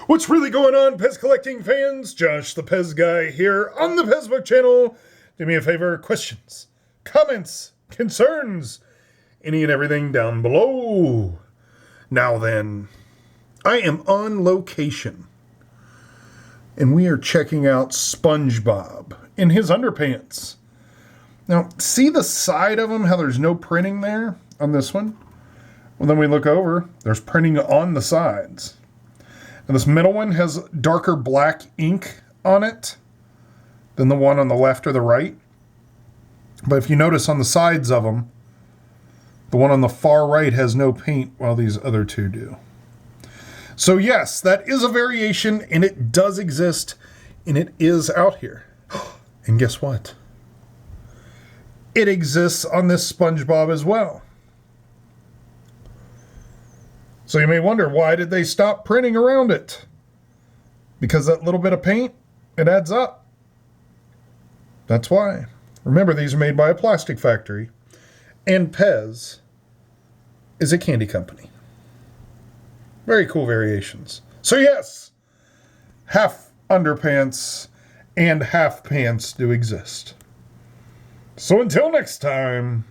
What's really going on, PEZ collecting fans? Josh, the PEZ guy, here on the PEZbook channel. Do me a favor, questions, comments, concerns, any and everything down below. Now then, I am on location, and we are checking out SpongeBob in his underpants. Now, see the side of him, how there's no printing there on this one? Well, then we look over, there's printing on the sides. And this middle one has darker black ink on it than the one on the left or the right. But if you notice on the sides of them, the one on the far right has no paint while these other two do. So yes, that is a variation, and it does exist, and it is out here. And guess what? It exists on this SpongeBob as well. So you may wonder, why did they stop printing around it? Because that little bit of paint, it adds up. That's why. Remember, these are made by a plastic factory, and PEZ is a candy company. Very cool variations. So yes, half underpants and half pants do exist. So until next time.